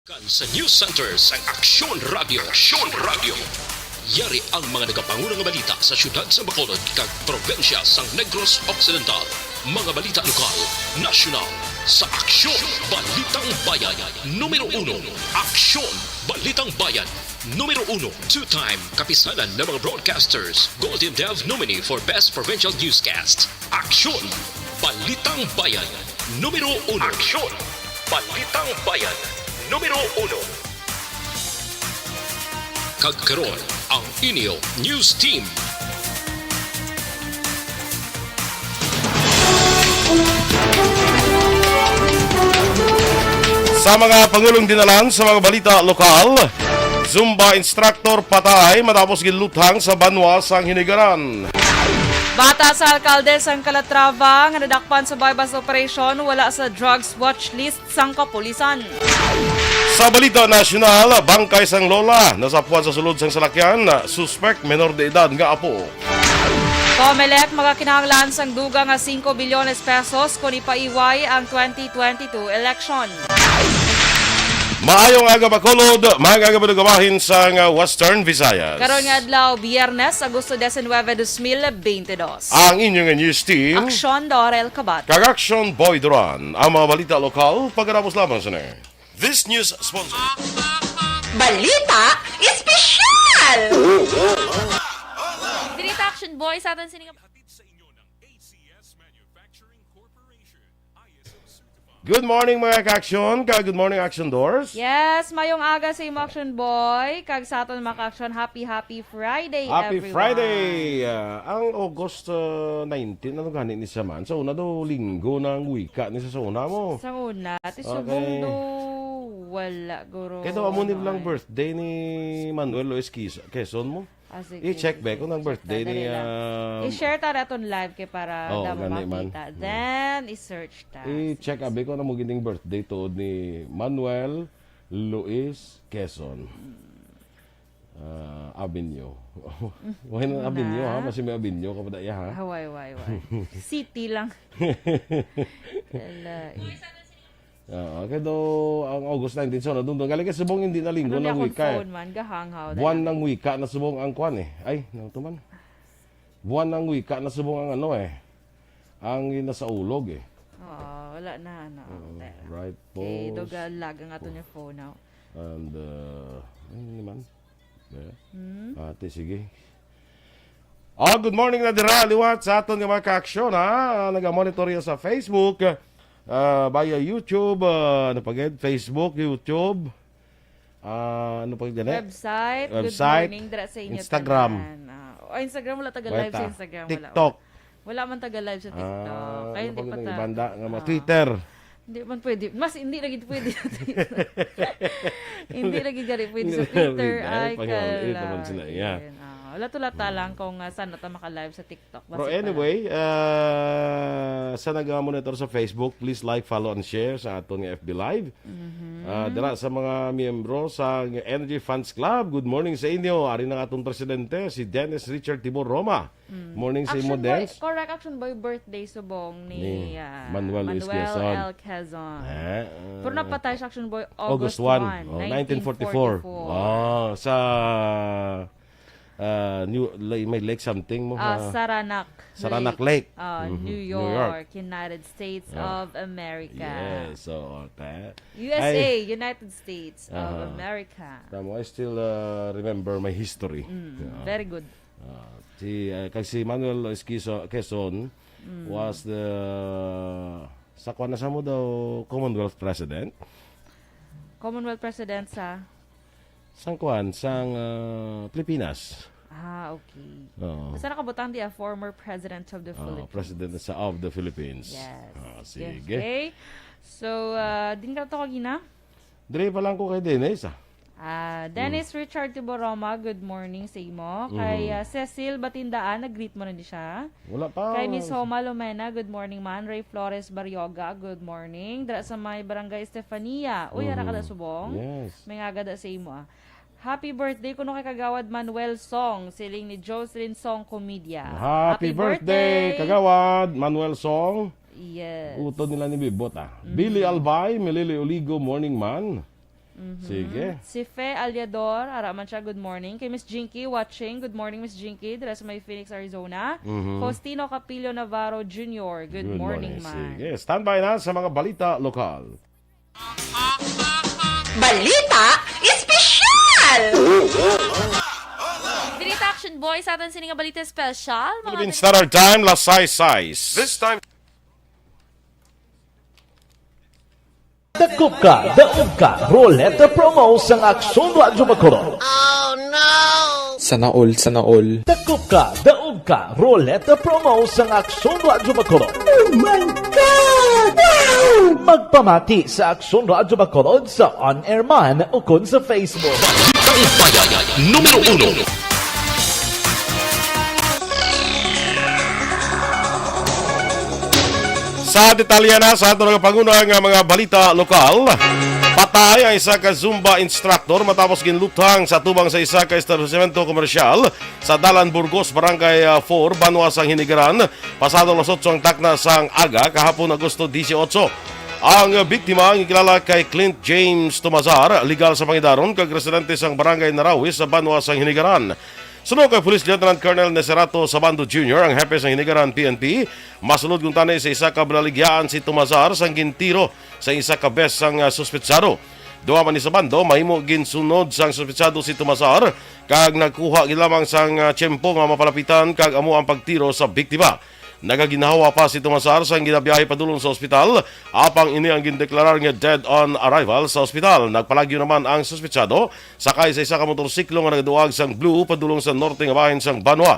Sa News Center sa Aksyon Radio. Aksyon Radio. Yari ang mga nagapangunang balita sa syudad sa Bacolod kag probensya sa Negros Occidental. Mga balita lokal, nasyonal, sa Aksyon Balitang Bayan. Numero 1, Aksyon Balitang Bayan. Numero 1, two-time kapisanan ng mga broadcasters. Golden Dove nominee for Best Provincial Newscast. Aksyon Balitang Bayan. Numero 1. Aksyon Balitang Bayan. Numero 1. Kagkaroon ang inyo News Team. Sa mga pangulong dinalan sa mga balita lokal, Zumba instructor patay matapos giluthang sa banwa sang Hinigaran. Bata sa alkalde sang Calatrava nga nadakpan sa bypass operation wala sa drugs watch list sang kapulisan. Sa balita nasyonal, bangkay sang lola nasapuan sa sulod sang salakyan, suspect menor de edad nga apo. Comelec magakinahanglan sang duga nga 5 bilyones pesos kung ipaiway ang 2022 election. Maayong aga Bacolod, magagabadugabahin sang Western Visayas. Karon nga adlaw Biyernes, Agosto 19, 2022. Ang inyong news team, Aksyon Dorel Kabat. Kag-Action Boy Duran, ang mga balita lokal, pagkatapos lamang sa This news sponsor. Balita Espesyal! Dirita Action Boy sa atin sining Good morning mga ka-action, good morning Action Doors. Yes, mayong aga sa imo Action Boy. Kag sa aton mga action, happy Friday Happy everyone. Friday! Ang August 19, ano gani ni sa man? Sa una daw, linggo ng wika ni sa una mo. Sa una, tisubong Okay. do wala guro. Kaya daw, amo ni lang birthday ni Manuel Lois Quezon mo. Sige. I-check back kung ang birthday ni... Dali lang. I-share ta naton live kay para Oo, damo gani man. makita. Then, i-search ta. I-check abi ko na mo gining birthday to ni Manuel Luis Quezon. Abinyo. Why na Abinyo ha? Mas may Abinyo kapag iya ha? Haway. City lang. Wala. Kaya daw ang August 19 so na doon galing ka subong hindi na linggo Ano niya ng akong wika. phone man, gahanghaw. Buwan ng wika na subong ang kwan eh. Ay, nato man. Buwan ng wika na subong ang ano eh. Ang nasa ulog eh. Oo, wala na. Right Okay, post. doga lag ang ato niya phone now. And, ay naman. Ate, sige. Good morning na dira. Liwat sa aton nga mga ka-aksyon ha. Naga-monitor yan sa Facebook. Via YouTube. Ano pa gid? Facebook, YouTube. Ano pa gid? Website, good Website, morning dira sa inyo Instagram. tanan. Instagram wala taga live sa Instagram. TikTok. Wala man taga live sa TikTok. Kaya hindi pa ta. Ibanda nga mga Twitter. Hindi man pwede. Mas hindi lagi pwede sa Twitter. Hindi lagi gari pwede sa Twitter. Ay, Ito man sila. Yeah. Wala tulata lang kung saan na ta maka-live sa TikTok. Pero anyway, sa nag-monitor sa Facebook, please like, follow, and share sa aton nga FB Live. Dira sa mga miyembro sa Energy Funds Club, good morning sa inyo. Ari na atong presidente, si Dennis Richard Timor Roma. Morning sa imo, Dennis. Correct, Action Boy birthday subong ni Manuel Luis Quezon. L. Quezon. Pero napatay sa Action Boy August 1, 1, 1944. Sa may lake something mo. Saranac Lake. New York, United States of America. Yes, so okay. USA, United States of America. I still remember my history. Very good. Si Manuel Lois Quezon was the sa kwan na sa mo daw Commonwealth President. Commonwealth President sa Sang kwan? Sang Pilipinas. Okay. Oo. Saan nakabutang di former President of the Philippines? President of the Philippines. Yes. Sige. Okay. So, din ka ito kagina? Dre pa lang ko kay Dennis. Dennis Richard Tiboroma, good morning sa imo. Kay Cecil Batindaan, nag-greet mo na di siya. Wala pa. Kay Miss Homa Lumena, good morning man. Ray Flores Baryoga, good morning. Dra sa may Barangay Estefania. Uy, ara ka da subong. Yes. May agada sa imo Happy birthday kuno kay kagawad Manuel Song, siling ni Jocelyn Song Comedia. Happy birthday, kagawad Manuel Song. Yes. Utod nila ni Bibot Billy Albay, Melili Oligo, morning man. Sige. Si Fe Aliador, araman siya, good morning. Kay Miss Jinky watching, good morning Miss Jinky, dira sa may Phoenix, Arizona. Faustino Capillo Navarro Jr., good morning man. Sige, standby na sa mga balita lokal. Balita espesyal! Dirita Action Boy sa atin sininga balita special. Philippine Standard Time, last size. This time, Dakop ka, daog ka, Roleta Promo sang Aksyon Radyo Bacolod. Sana all, sana all. Dakop ka, daog ka, Roleta Promo sang Aksyon Radyo Bacolod. Oh my God! Wow! Magpamati sa Aksyon Radyo Bacolod sa On-Air Man o kun sa Facebook. Bayan, numero 1. sa detalya na sa ato pangunang mga balita lokal. Patay ang isa ka Zumba instructor matapos ginlutang sa tubang sa isa ka establishmento komersyal sa Dalan Burgos, Barangay 4, Banwa sang Hinigaran. Pasado las 8 ang takna sang aga kahapon Agosto 18. Ang biktima ang ikilala kay Clint James Tomazar, legal sa Pangidaron, kag residente sang Barangay Narawis sa Banwa sang Hinigaran. Sunod kay Police Lieutenant Colonel Neserato Sabando Jr., ang hepe sa Hinigaran PNP, masulod kung tanay sa isa ka balaligyan si Tomazar sang gintiro sa isa ka bes sang suspetsado. Duwa man ni Sabando, mahimo ginsunod sang suspetsado si Tomazar, kag nagkuha gilamang sang tiyempo nga mapalapitan kag amo ang pagtiro sa biktima. Nagaginahawa pa si Tomazar sang ginabiyahe padulong sa ospital, apang ini ang gindeklarar nga dead on arrival sa ospital. Nagpalagyo naman ang suspetsado sakay sa isa ka motorsiklo nga nagaduag sang Blue padulong sa norte nga bahin sang Banwa.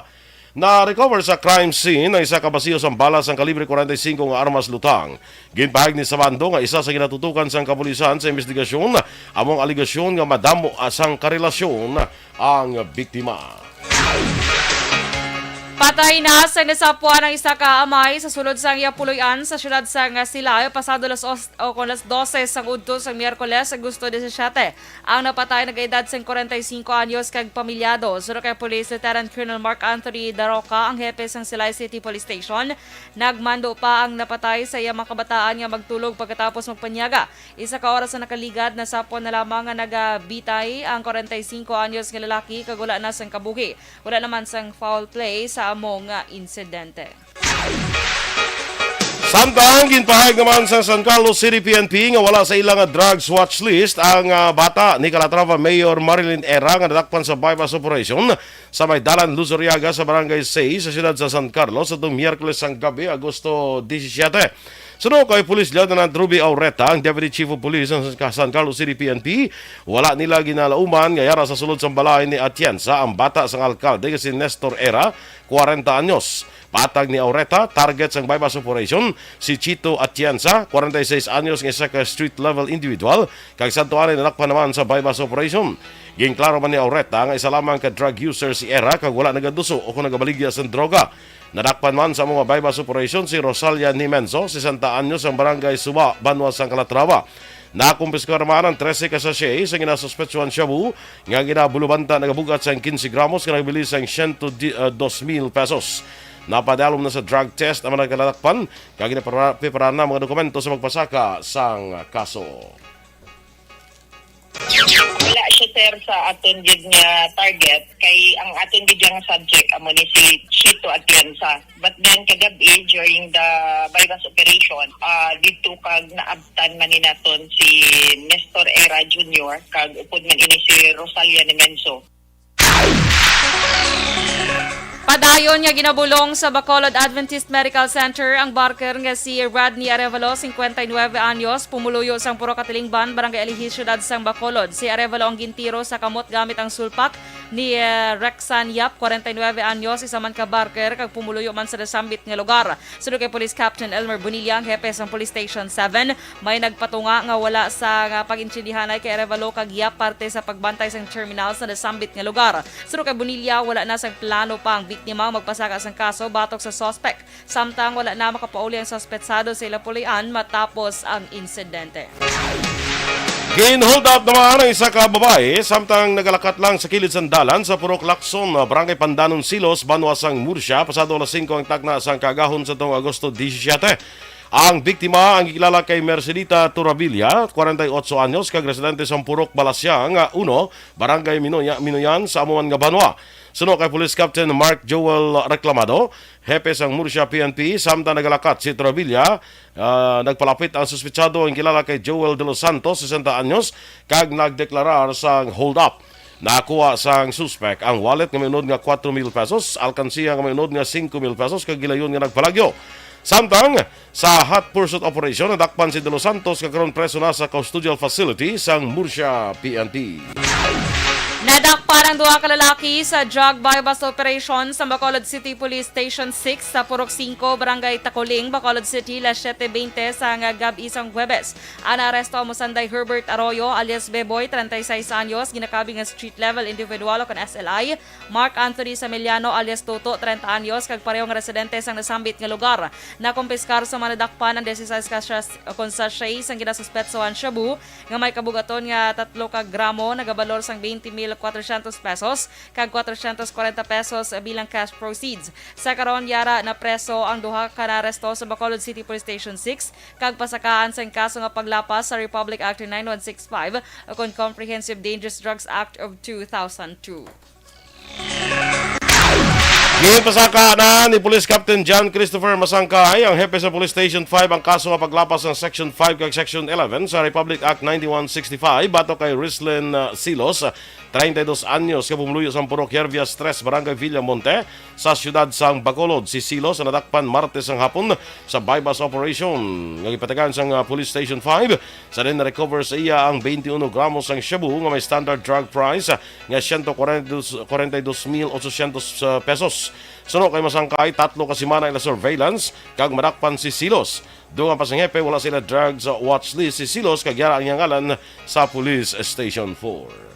Na-recover sa crime scene ang isa ka basiyo sang bala sang kalibre 45 nga armas lutang. Ginpahag ni Sabando nga isa sa ginatutukan sang kapulisan sa investigasyon among aligasyon nga madamo sang karelasyon ang biktima. Patay na sa nasapuan ng isa ka amay sa sulod sang Yapuloyan sa syudad sang Silay pasado las 12 sang udto sang Miyerkules Agosto 17. Ang napatay nag-edad sang 45 anyos kag pamilyado. Suro kay Police Lieutenant Colonel Mark Anthony Daroca, ang hepe sang Silay City Police Station, nagmando pa ang napatay sa iyang mga kabataan nga magtulog pagkatapos magpanyaga. Isa ka oras na nakaligad na sapon na lamang nga nagabitay ang 45 anyos nga lalaki kag wala na sang kabuhi. Wala naman sang foul play sa among insidente. Samtang ginpahayag naman sa San Carlos City PNP nga wala sa ilang drugs watch list ang bata ni Calatrava Mayor Marilyn Era nga nadakpan sa bypass operation sa may Dalan Luzuriaga sa Barangay 6 sa siyudad sa San Carlos atong Miyerkules sang gabi, Agosto 17. Sunod kay Police Lieutenant Ruby Aureta, ang Deputy Chief of Police ng San Carlos City PNP, wala nila ginalauman nga yara sa sulod sang balay ni Atienza ang bata sang alkalde si Nestor Era, 40 anyos. Patag ni Aureta, target sang bypass operation, si Chito Atienza, 46 anyos nga isa ka street level individual, kag santuan nadakpan naman sa bypass operation. Ginklaro man ni Aureta nga isa lamang ka drug user si Era kag wala nagaduso o kung nagabaligya sa droga. Nadakpan man sa mga bypass operation si Rosalia Nimenzo, 60 anyos ang Barangay Suba, Banwa sang Calatrava. Nakumpiskar naman ang 13 ka sachet sa ginasuspetsuhan shabu nga ginabulubanta nagabugat sa 15 gramos nga nagbili sa 102,000 pesos. Napadalom na sa drug test ang mga nagkalatakpan kag ginaprepara na mga dokumento sa magpasaka sang kaso. Wala siya sir sa aton gid nga target kay ang aton gid nga subject amo ni si Chito Atienza. But then kagabi during the bypass operation, dito kag naabtan man ni naton si Nestor Era Jr. kag upod man ini si Rosalia Nimenzo. Padayon nga ginabulong sa Bacolod Adventist Medical Center ang barker nga si Rodney Arevalo, 59 anyos, pumuluyo sang Puro Katilingban, Barangay Alihis, Syudad sang Bacolod. Si Arevalo ang gintiro sa kamot gamit ang sulpak ni Rexan Yap, 49 anyos, isa man ka barker kag pumuluyo man sa nasambit nga lugar. Sunod kay Police Captain Elmer Bonilla, ang hepe sang Police Station 7, may nagpatunga nga wala sa pag-intsindihanay kay Arevalo kag Yap parte sa pagbantay sang terminal sa nasambit nga lugar. Sunod kay Bonilla, wala na sang plano pa ang biktima magpasaka sang kaso batok sa suspect. Samtang wala na makapauli ang suspetsado sa Ilapulian matapos ang insidente. Gin-hold up naman ang isa ka babae samtang nagalakat lang sa kilid sandalan sa Purok Lacson, Barangay Pandanon Silos, Banwa sang Murcia, pasado alas 5 ang takna sang kagahon sa tong Agosto 17. Ang biktima ang kilala kay Mercedita Turabilla, 48 anyos, kag residente sa Purok, Balasyang, 1, Barangay Minuyan, sa Amuan nga Banwa. Suno kay Police Captain Mark Joel Reclamado, hepe sang Murcia PNP, samtang nagalakat si Turabilla. Nagpalapit ang suspitsado ang kilala kay Joel de los Santos, 60 anyos, kag nagdeklarar sang hold up. Nakuha sang suspect ang wallet nga mayunod nga 4,000 pesos, alkansiya nga mayunod nga 5,000 pesos, kag gilayon nga nagpalagyo. Samtang sa hot pursuit operation, nadakpan si De Los Santos kagkaroon preso na sa custodial facility sang Murcia PNP. Nadakpan ang duha ka lalaki sa drug bypass operation sa Bacolod City Police Station 6 sa Purok 5, Barangay Tacoling, Bacolod City, las 7:20 sa gabi isang Huwebes. Anaresto ang Musanday Herbert Arroyo alias Beboy, 36 anyos, ginakabing nga street level individual o kan SLI. Mark Anthony Samiliano alias Toto, 30 anyos, kag parehong residente sang nasambit nga lugar. Nakumpiskar sa manadakpan ang 16 kon sachet sang ginasuspetsohan shabu nga may kabugaton nga 3 ka gramo, nagabalor sang 20,400 pesos kag 440 pesos bilang cash proceeds. Sa karon yara na preso ang duha ka naresto sa Bacolod City Police Station 6 kag pasakaan sa kaso nga paglapas sa Republic Act 9165 o kon Comprehensive Dangerous Drugs Act of 2002. Ngayon pasaka na ni Police Captain John Christopher Masangkay, ang hepe sa Police Station 5, ang kaso nga paglapas ng Section 5 kag Section 11 sa Republic Act 9165 bato kay Rislin Silos, 32 anyos, ka pumuluyo sa Purok Hervias 3, Barangay Villamonte, sa siyudad sang Bacolod. Si Silos na nadakpan Martes ang hapon sa bypass operation. Nga ipatagan sang Police Station 5, sa din na-recover sa iya ang 21 gramos ang shabu nga may standard drug price nga 142,800 pesos. Suno kay Masangkay, 3 ka semana ila surveillance kag madakpan si Silos. Doon ang pasanghepe, wala sila drugs watch list si Silos kag yara ang ngalan sa Police Station 4.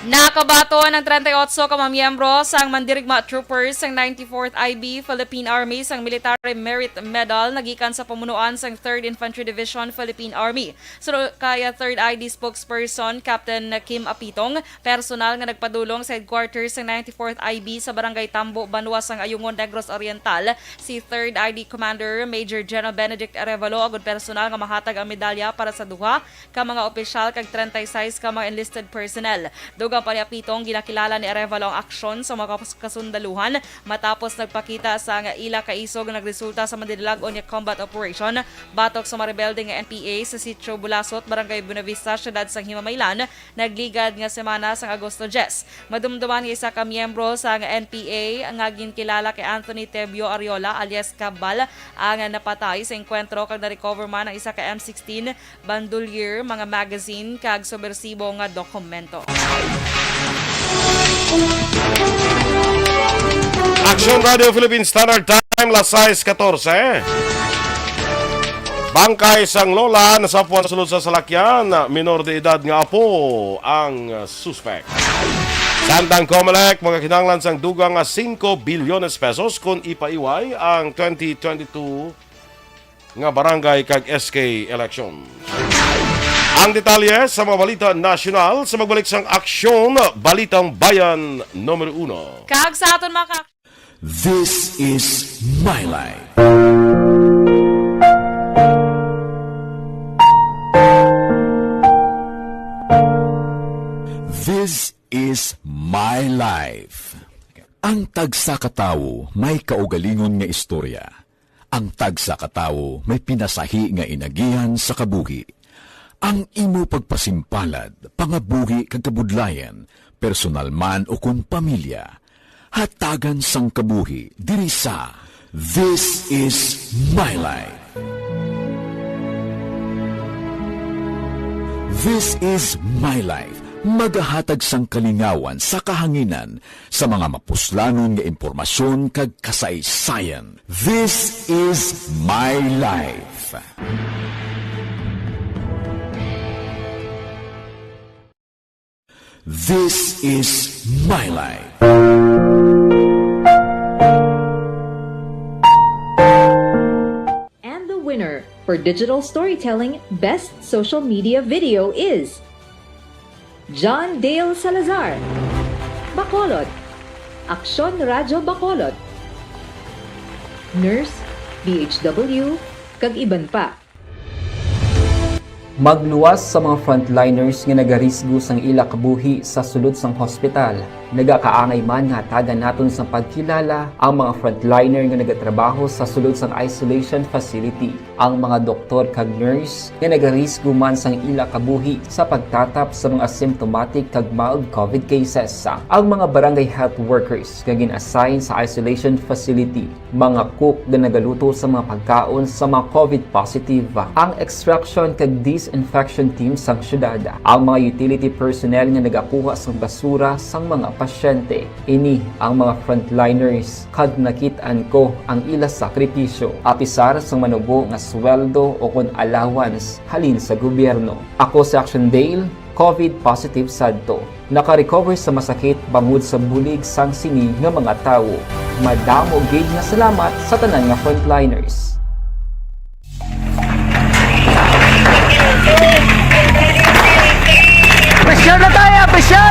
Nakabato ng 38 ka mamiyembro sang mandirigma troopers sang 94th IB Philippine Army sang Military Merit Medal nagikan sa pamunuan sang 3rd Infantry Division Philippine Army. So kaya 3rd ID spokesperson Captain Kim Apitong, personal nga nagpadulong sa headquarters sang 94th IB sa Barangay Tambo, Banwa sang Ayungon, Negros Oriental, si 3rd ID Commander Major General Benedict Arevalo agud personal nga mahatag ang medalya para sa duha ka mga opisyal kag 36 ka mga enlisted personnel. Ang paniapitong ginakilala ni Arevalo ang aksyon sa mga kasundaluhan matapos nagpakita sa nga ila kaisog nagresulta sa mandidilag o niya combat operation batok sa marebelde nga NPA sa Sitio Bulasot, Barangay Buenavista, siyudad sang Himamaylan, nagligad nga semana sang Agosto 10. Madumduman nga isa ka miyembro sa nga NPA nga ginakilala kay Anthony Tebio Ariola alias Cabal ang napatay sa enkwentro kag na-recover man ang isa ka M16 bandolier, mga magazine kag subversibo nga dokumento. Action Radio Philippine Standard Time, las 6:14. Bangkay sang lola nasapuan sulod sa salakyan, minor de edad nga apo ang suspect. Sandang Comelec, mga kinanglan sang dugang nga 5 bilyones pesos kung ipaiway ang 2022 nga barangay kag SK election. Ang detalye sa mga balita nasyonal sa magbalik sang aksyon, Balitang Bayan numero 1. Kag sa aton mga This is My Life. This is My Life. Ang tagsa katawo may kaugalingon nga istorya. Ang tagsa katawo may pinasahi nga inagihan sa kabuhi. Ang imo pagpasimpalad, pangabuhi kag kabudlayan, personal man o kun pamilya, hatagan sang kabuhi diri sa This is My Life. This is My Life. Magahatag sang kalingawan sa kahanginan sa mga mapuslanon nga impormasyon kag kasaysayan. This is My Life. This is My Life. And the winner for Digital Storytelling Best Social Media Video is John Dale Salazar, Bacolod, Aksyon Radyo Bacolod, Nurse BHW, kag iban pa. Magluwas sa mga frontliners nga nagarisgo sang ila kabuhi sa sulod sang hospital. Nagakaangay man nga tagan naton sa pagkilala ang mga frontliner nga nagatrabaho sa sulod sang isolation facility. Ang mga doktor kag nurse nga nagarisgo man sang ila kabuhi sa pagtatap sa mga asymptomatic kag mild COVID cases. Ang mga barangay health workers nga gin-assign sa isolation facility, mga cook nga nagaluto sa mga pagkaon sa mga COVID positive, ang extraction kag disinfection team sang syudad, ang mga utility personnel nga nagakuha sang basura sang mga pasyente. Ini ang mga frontliners kag nakit-an ko ang ila sakripisyo apisar sang manubo nga sweldo o kon allowance halin sa gobyerno. Ako si Action Dale, COVID positive sadto. Naka-recover sa masakit bangod sa bulig sang sini nga mga tawo. Madamo gid nga salamat sa tanan nga frontliners. Pressure na tayo! Pressure!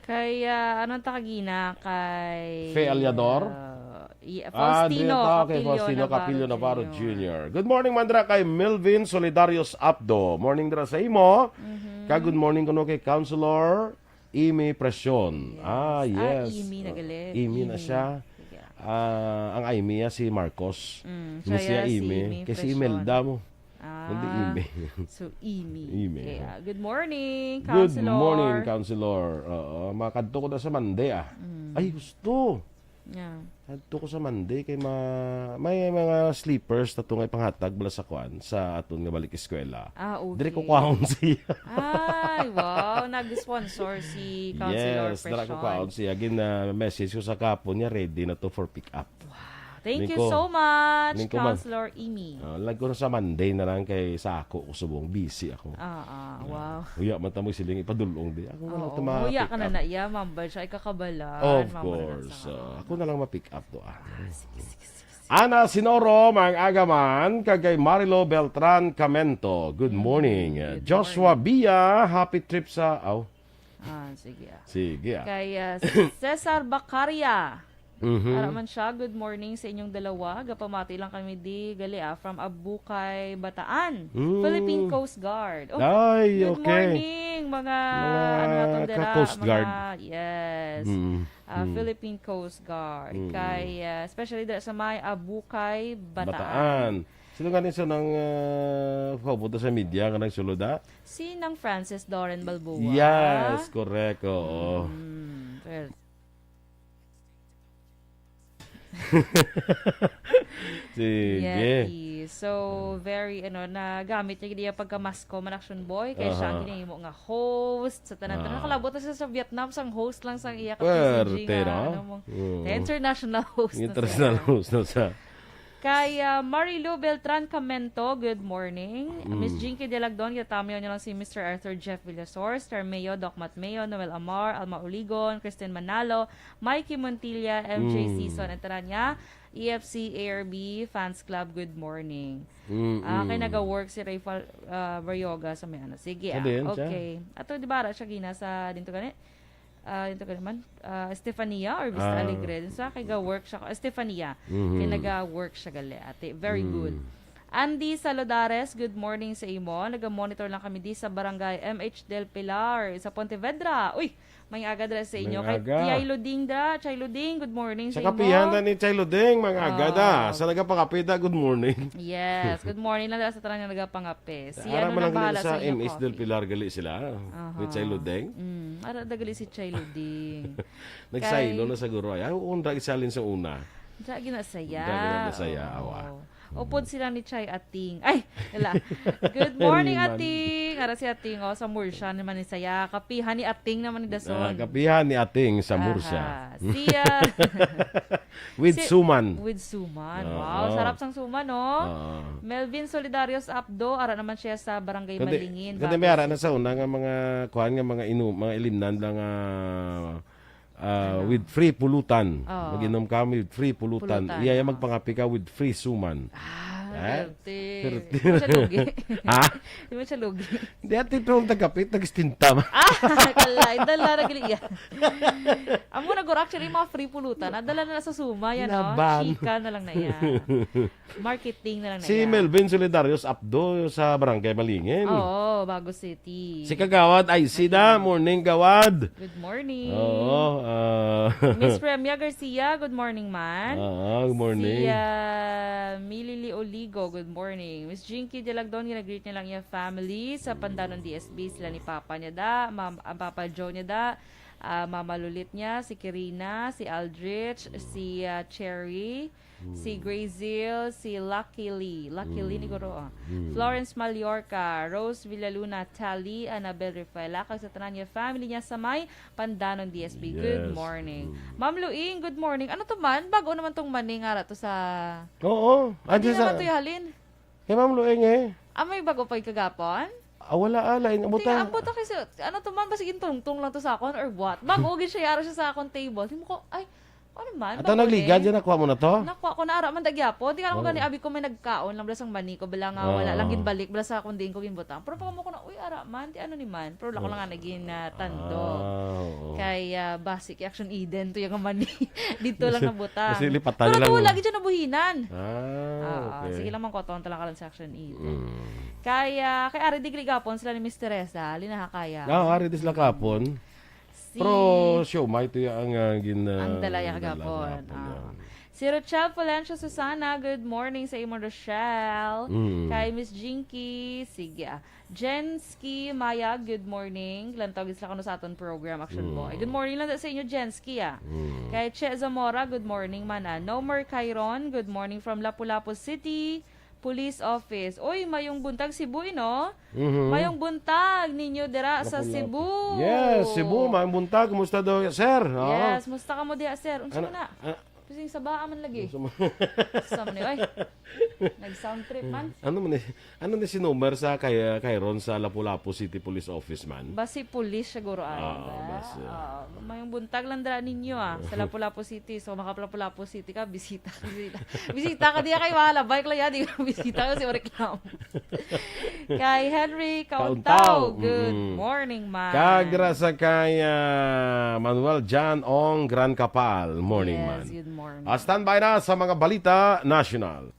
Kay, anong takagina? Kay... Fe Aliador? Faustino kay Faustino Capillo Navarro Jr. Good morning, Mandra, kay Melvin Solidarios Abdo. Morning dra sa imo. Good morning kuno kay Councilor Imi Presyon. Yes. Imi na galit. Imi na siya. Ang Imi si Marcos. Siya siya si Imi. Imi Kasi Presyon. Imelda mo. Hindi Imi. So, Imi. Imi. Kaya, good morning, Good Councilor. morning, Councilor. Makadto ko na sa Monday Ay, gusto. Yeah. Kadto ko sa Monday kay may mga sleepers na tungay panghatag bala sa kwan sa aton nga balik eskwela. Okay. Dire ko kwaon siya. Ay, wow. Nag-sponsor si Councilor Yes, dara ko Presyon. kwaon siya. Message ko sa kapon niya, ready na to for pick up. Thank you Lingko. so much, Lingko man. Councilor Imi. Lag ko na sa Monday na lang kay sa ako subong busy ako. Wow. Huya man tamo siling ipadulong di. Ako na lang Oo, tama. huya ka na na iya, mambal siya, ikakabalan. Of Mama na course. lang sa- Ako na lang ma-pick up to. Ana Sinoro, mga agaman, kagay Marilo Beltran Camento. Good morning. Joshua Bia, happy trip sa... Sige. Sige. Kay Cesar Bacaria. Mhm. Para man siya, good morning sa inyong dalawa. Gapamati lang kami di gali from Abukay, Bataan. Philippine Coast Guard. Ay, good okay. morning mga ka-Coast Guard. Yes. Philippine Coast Guard. Kay especially dira sa may Abukay, Bataan. Sino ganin siya ng papunta sa media ka ng suluda? Si nang Francis Doren Balboa. Yes, correct. Oo. Well, Sige. So, very, nagamit niya pagka-masko man action boy. Kaya siya ang ginahimo nga host sa tanan-tanan. Nakalabot na siya sa Vietnam, sang host lang sang iya Pwerte, nga. no? International host International host na sa... Kay Marilu Beltran Camento, good morning. Miss Jinky Delagdon, katamiyo niyo lang si Mr. Arthur Jeff Villasor, Star Mayo, Doc Mat Mayo, Noel Amar, Alma Uligon, Kristen Manalo, Mikey Montilla, MJ Season, at niya, EFC ARB Fans Club, good morning. Kay naga-work si Rayfal Baryoga sa may Sige, okay. Ato, di ba, siya gina sa dito ganit? Ito ka naman, Estefania or Vista Alegre. Sa kay ga-work siya, Estefania. Kaya naga-work siya gali, ate. Very good. Andy Salodares, good morning sa imo. Naga-monitor lang kami di sa barangay MH Del Pilar sa Pontevedra. Uy, may aga dra sa inyo. Kay Tiay Luding da. Chay Luding, good morning sa Sa imo. kapihan na ni Chay Ludeng, mga agada. Sa nagapakapida, good morning. Yes, good morning lang dra sa tanan nga nagapangape. Si Ara ano man nang lang bahala sa sa inyo MS Del coffee. Pilar gali sila. With Chay Ludeng. Ara dagali si Chay Luding. Nagsaylo na sa guro. Ay, undra isalin sa una. Diya ginasaya. Diya ginasaya, awa. Upod sila ni Chay Ating. Ay, wala. Good morning, Liman. Ating. Ara si Ating, sa Mursya naman ni Saya. Kapihan ni Ating naman ni Dason. Kapihan ni ating sa Aha. Murcia. Siya. With Suman. With Suman. Wow, sarap sang Suman, no? Melvin Solidarios Abdo. Ara naman siya sa Barangay Malingin. Kasi may ara na sa una nga mga kuhan nga mga mga ilimnan lang with free pulutan. Mag-inom kami with free pulutan. Iya magpangapi ka with free suman. Di mo siya lugi. Ha? Di mo siya lugi. Hindi atin itong tagapit, nagistinta. Kalay, dala na gili yan. Amo na guro, actually, mga free pulutan, nadala na sa Suma, yan, no? Laban. Chika na lang na yan. Marketing na lang na Si yan. Melvin Solidarios Abdo sa Barangay Malingin. Oo, Bago City. Si Kagawad ay Sida. Morning, Gawad. Good morning. Oo. Miss Remia Garcia, good morning, man. Good morning. Si Milili Oligo, good morning. Miss Jinky Delagdon, ginag-greet niya lang yung family sa Pandanon DSB, sila ni Papa niya da, ang Papa Joe niya da, Mama Lulit niya, si Kirina, si Aldrich, si Cherry, si Grazil, si Lucky Lee ni Goro, Florence Mallorca, Rose Villaluna, Tali, Annabel Rafaela, kag sa tanan niya family niya sa may Pandanon DSB. Good Yes. morning. Ma'am Luing, good morning. Ano to man? Bago naman tong maning ara to sa... Oo. Hindi naman to ihalin. Kay Ma'am Lueng May bago pa kagapon? wala alay. Tinga, ang buta kasi, ano to man, basigin tungtong lang to sa akon or what? Bago, ugin siya yara siya sa akon table. Hindi mo ko, ay, ano man? At ang nagligan dyan, nakuha mo na to? Nakuha ko na ara man dagyapo. Di ka na ko gani, abi ko may nagkaon lang bala sang bani ko, bala nga wala lang ginbalik, bala sa akong din ko ginbutang. Pero pag mo ko na, uy, ara man, di ano ni man. Pero wala ko lang nga naging tando. Kaya basic action Eden to yung mani. Dito lang nabutang. Kasi lipatan Pero lang. to, lagi dyan nabuhinan. Okay. Sige lang man ko, tonto lang ka lang sa action Eden. Kaya, kay Ari Digli Gapon, sila ni Miss Teresa, linahakaya. Ari dis lang kapon. Pero show, may ito yung ang dalaya kagapon. Si Rochelle Valencia Susana, good morning sa imo Rochelle. Kay Miss Jinky, sige. Jensky Maya, good morning. Lantawag sila kano sa aton program, Action Boy. Good morning lang sa inyo, Jensky. Kay Che Zamora, good morning man. Nomer Cairon, good morning from Lapu-Lapu City Police Office. Oy, mayong buntag Cebu, no? Mayong buntag ninyo dira sa Cebu. Yes, Cebu, may buntag. Kumusta daw, sir? Yes, musta ka mo diha, sir? Unsa mo na? Kasing sabaan man lagi. Sa man oy. Nag-sound trip man. Ano ni si number sa kay Ron sa Lapu-Lapu City Police Office man? Basi police siguro mayong buntag lang dira ninyo sa Lapu-Lapu City. So maka Lapu-Lapu City ka, bisita. Bisita ka diya kay wala bike lang di bisita kasi o reklamo. Kay Henry Kauntao, good morning man. Kagra sa kay Manuel John Ong Gran Kapal, morning man. Good morning. Standby na sa mga balita national.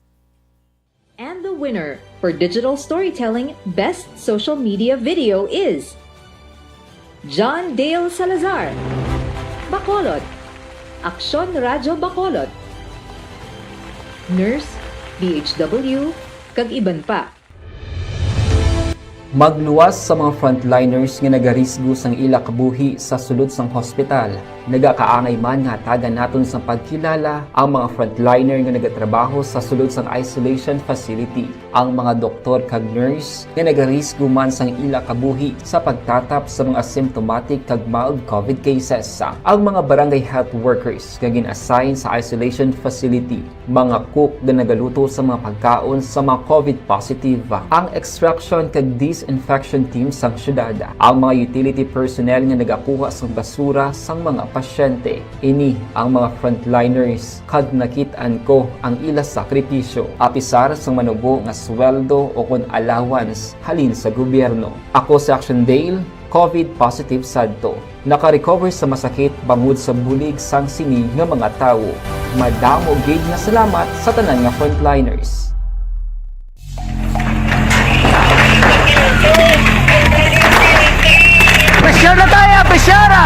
And the winner for Digital Storytelling Best Social Media Video is John Dale Salazar, Bacolod, Aksyon Radyo Bacolod, Nurse, DHW, kag iban pa. Magluwas sa mga frontliners nga nagarisgo sang ila kabuhi sa sulod sang hospital. Nagakaangay man nga tagan naton sa pagkilala ang mga frontliner nga nagatrabaho sa sulod sang isolation facility. Ang mga doktor kag nurse nga nagarisgo man sang ila kabuhi sa pagtatap sa mga asymptomatic kag mild COVID cases. Ang mga barangay health workers nga gin-assign sa isolation facility, mga cook nga nagaluto sa mga pagkaon sa mga COVID positive, ang extraction kag disinfection team sang syudad, ang mga utility personnel nga nagakuha sang basura sang mga pasyente. Ini ang mga frontliners kag nakit-an ko ang ila sakripisyo apisar sang manubo nga sweldo o kun allowance halin sa gobyerno. Ako si Action Dale, COVID positive sadto. Naka-recover sa masakit bangod sa bulig sang sini nga mga tawo. Madamo gid na salamat sa tanan nga frontliners. Presyara tayo! Presyara!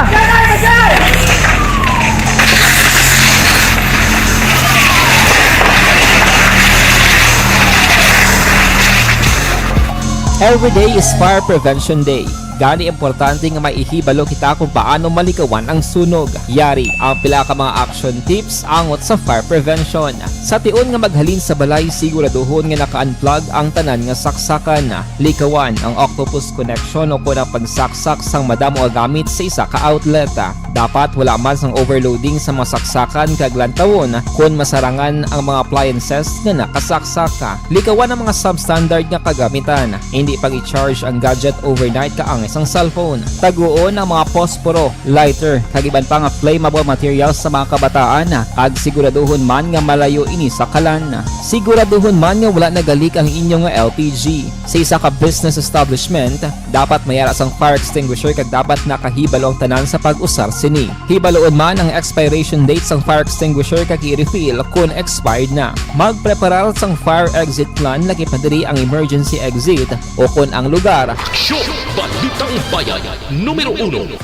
Every day is Fire Prevention Day. Gani importante nga maihibalo kita kung paano malikawan ang sunog. Yari ang pila ka mga action tips angot sa fire prevention. Sa tion nga maghalin sa balay, siguraduhon nga naka-unplug ang tanan nga saksakan. Likawan ang octopus connection o kung ang pagsaksak sang madamo nga gamit sa isa ka outlet. Dapat wala man sang overloading sa mga saksakan kag lantawon kung masarangan ang mga appliances nga nakasaksaka. Likawan ang mga substandard nga kagamitan. Hindi pag i-charge ang gadget overnight kaang ang isang cellphone. Taguon ang mga posporo, lighter, kag iban pa nga flammable materials sa mga kabataan kag siguraduhon man nga malayo ini sa kalan. Siguraduhon man nga wala nagalik ang inyong LPG. Sa isa ka business establishment, dapat mayara sang fire extinguisher kag dapat nakahibalo ang tanan sa pag-usar sini. Hibaloon man ang expiration date sang fire extinguisher kag i-refill kung expired na. Magpreparar sang fire exit plan lagi pa diri ang emergency exit o kung ang lugar. Aksyon! Balitang Bayan, numero 1.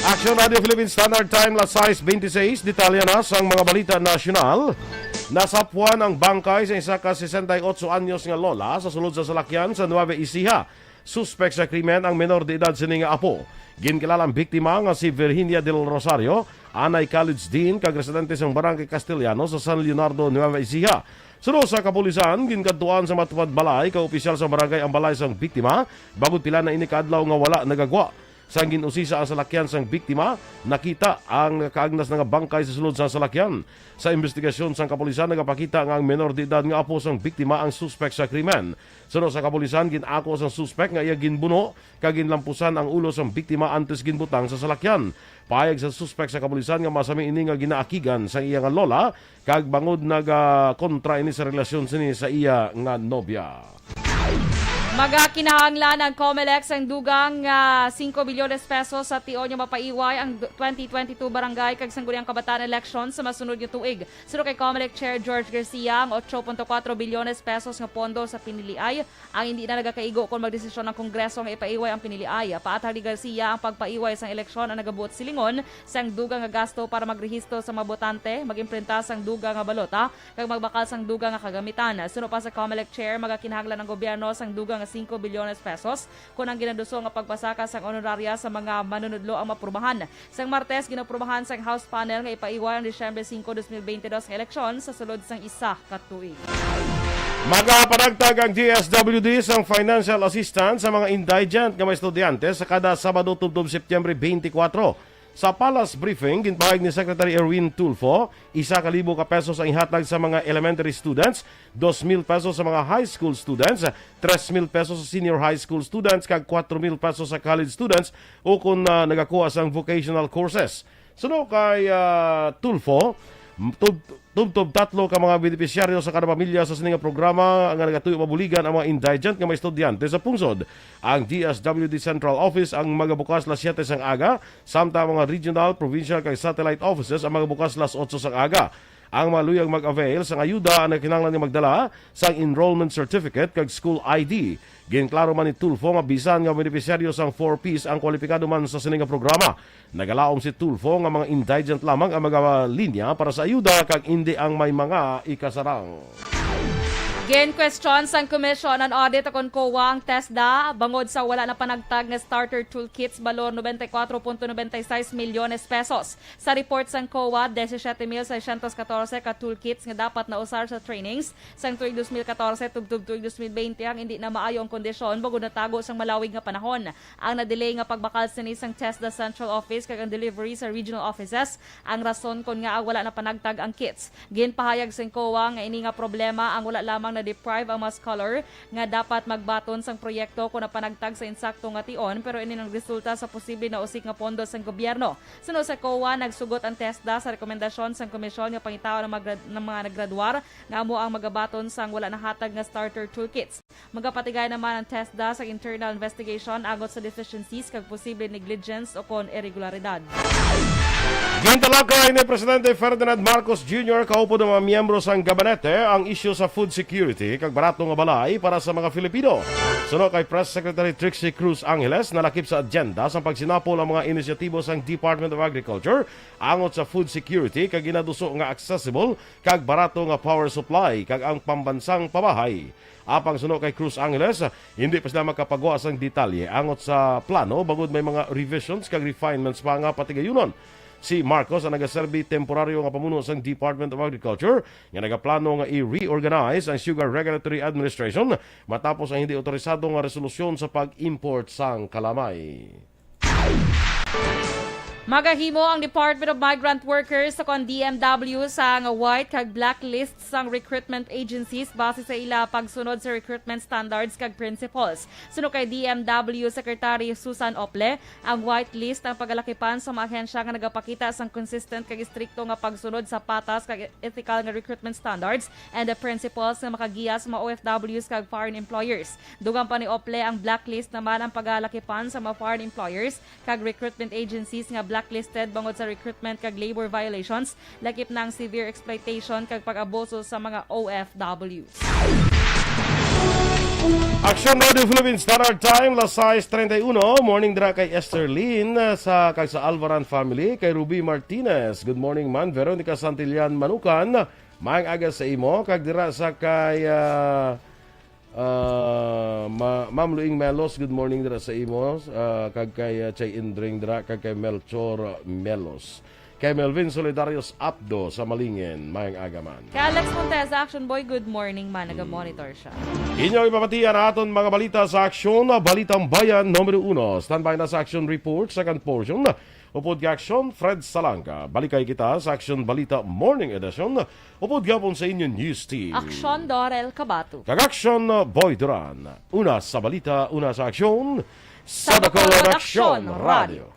Action Radio Philippines Standard Time, las 6:26. Detalya na sa mga balita nasyonal. Nasapuan ang bangkay sa isa ka 68 anyos nga lola sa sulod sa salakyan sa Nueva Ecija. Suspect sa krimen ang menor de edad sini nga apo. Ginkilalang biktima nga si Virginia del Rosario, anay college dean kag residente sa Barangay Castellano sa San Leonardo, Nueva Ecija. Suno sa kapulisan, ginkaduan sa matupad balay ka opisyal sa barangay ang balay sang biktima, bagod pila na inikadlaw nga wala nagagwa. Sang ginusisa ang salakyan sang biktima, nakita ang kaagnas nga bangkay sa sulod sa salakyan. Sa investigasyon sang kapulisan, nagapakita nga ang menor de edad nga apo sang biktima ang suspect sa krimen. Suno sa kapulisan, ginako sang suspect nga iya ginbuno kag ginlampusan ang ulo sang biktima antes ginbutang sa salakyan. Payag sa suspect sa kapulisan nga masami ini nga ginaakigan sa iya nga lola kag bangod kontra ini sa relasyon sini sa iya nga nobya. Magakinahanglan ng COMELEC ang dugang 5 bilyones pesos sa tiyon yung mapaiway ang 2022 barangay kag sangguniang kabataan election sa masunod yung tuig. Sino kay COMELEC Chair George Garcia ang 8.4 bilyones pesos nga pondo sa piniliay ang hindi na nagakaigo kung magdesisyon ng Kongreso nga ipaiway ang piniliay. Paatar ni Garcia ang pagpaiway sang eleksyon ang nagabuot silingon sang dugang nga gasto para magrehistro sa mga botante, magimprinta sang dugang nga balota kag magbakal sang dugang nga kagamitan. Sino pa sa COMELEC Chair magakinahanglan ng gobyerno sang dugang 5 bilyones pesos kung ang ginaduso nga pagpasaka sang honoraria sa mga manunudlo ang maprubahan. Sang Martes, ginaprubahan sang House panel nga ipaiway ang Disyembre 5, 2022 nga eleksyon sa sulod sang isa ka tuig. Magapanagtag ang DSWD sang financial assistance sa mga indigent nga mga estudyante sa kada Sabado tubtob Setyembre 24. Sa Palace Briefing, ginpahayag ni Secretary Erwin Tulfo, 1,000 ka pesos ang ihatag sa mga elementary students, 2,000 pesos sa mga high school students, 3,000 pesos sa senior high school students, kag 4,000 pesos sa college students o kung nagakuha sang vocational courses. Suno kay Tulfo, tubtob 3 ka mga benepisyaryo sa kada pamilya sa sininga programa nga nagatuyo mabuligan ang mga indigent nga mga estudyante sa pungsod. Ang DSWD Central Office ang magabukas las 7 sang aga, samtang mga regional, provincial kag satellite offices ang magabukas las 8 sang aga. Ang maluyang mag-avail sang ayuda ang kinahanglan nga magdala sang enrollment certificate kag school ID. Ginklaro man ni Tulfo nga bisan nga benepisyaryo sang 4Ps ang kwalipikado man sa sininga programa. Nagalaom si Tulfo nga mga indigent lamang ang magalinya para sa ayuda kag hindi ang may mga ikasarang. Question sang Commission on Audit akon COA ang TESDA bangod sa wala na panagtag nga starter toolkits balor 94.96 milyones pesos. Sa report sang COA, 17,614 ka toolkits nga dapat na usar sa trainings sang tuig 2014 tubtub tuig 2020 ang hindi na maayo ang kondisyon bangod natago sang malawig nga panahon. Ang na-delay nga pagbakal sini sang TESDA Central Office kag ang delivery sa regional offices ang rason kon nga wala na panagtag ang kits. Ginpahayag sang COA nga ini nga problema ang wala lamang na-deprive ang mga scholar nga dapat magbaton sang proyekto kung napanagtag sa insakto nga tion pero ini nang resulta sa posible na usik nga pondo sang gobyerno. Suno sa COA, nagsugot ang TESDA sa rekomendasyon sang komisyon nga pangitaw ng mga naggraduar nga amo ang magabaton sang wala nahatag nga starter toolkits. Magapatigay naman ang TESDA sa internal investigation agot sa deficiencies kag posible negligence o kon irregularidad. Gintalakay ni Presidente Ferdinand Marcos Jr. kaupo ng mga miyembro sang gabinete ang isyu sa food security kag barato nga balay para sa mga Filipino. Suno kay Press Secretary Trixie Cruz Angeles nalakip sa agenda sa pagsinapol ang mga inisyatibo sang Department of Agriculture angot sa food security kag ginaduso nga accessible kag barato nga power supply kag ang pambansang pabahay. Apang suno kay Cruz Angeles, hindi pa sila makapagawa sang detalye angot sa plano bagod may mga revisions kag refinements pa nga patigayunon. Si Marcos ang nagaserbi temporaryo nga pamuno sang Department of Agriculture nga nagaplano nga i-reorganize ang Sugar Regulatory Administration matapos ang hindi otorisado nga resolusyon sa pag-import sang kalamay. Magahimo ang Department of Migrant Workers sa kon DMW sa nga white kag blacklist sang recruitment agencies base sa ila pagsunod sa recruitment standards kag principles. Suno kay DMW Secretary Susan Ople, ang whitelist ang pagalakipan sa mga ahensya nga nagapakita sang consistent kag strikto nga pagsunod sa patas kag ethical nga recruitment standards and the principles nga makagiya sa mga OFWs kag foreign employers. Dugang pa ni Ople ang blacklist naman ang pagalakipan sa mga foreign employers kag recruitment agencies nga blacklisted bangod sa recruitment kag labor violations, lakip ng severe exploitation kag pag-abuso sa mga OFWs. Action Radio Philippines Standard Time, las 6:31. Morning dra kay Esther Lynn sa kay sa Alvaran family, kay Ruby Martinez. Good morning man, Veronica Santillan Manukan. Maayong aga sa imo kag dira sa kay Ma'am Luing Melos. Good morning dira sa imo kag kay Chay Indring dira kag kay Melchor Melos. Kay Melvin Solidarios Abdo sa Malingen, maayong aga man. Kay Alex Montez, Action Boy, good morning man, naga-monitor siya. Inyo ipapatiyan aton mga balita sa aksyon, Balitang Bayan numero 1. Standby na sa action report, second portion. Upod ka aksyon, Fred Salangka. Balikay kita sa action balita morning edition. Upod gapon sa inyong news team. Aksyon Dorel Cabato. Kag-aksyon, Boy Duran. Una sa balita, una sa aksyon, sa Bacolod Aksyon Radio.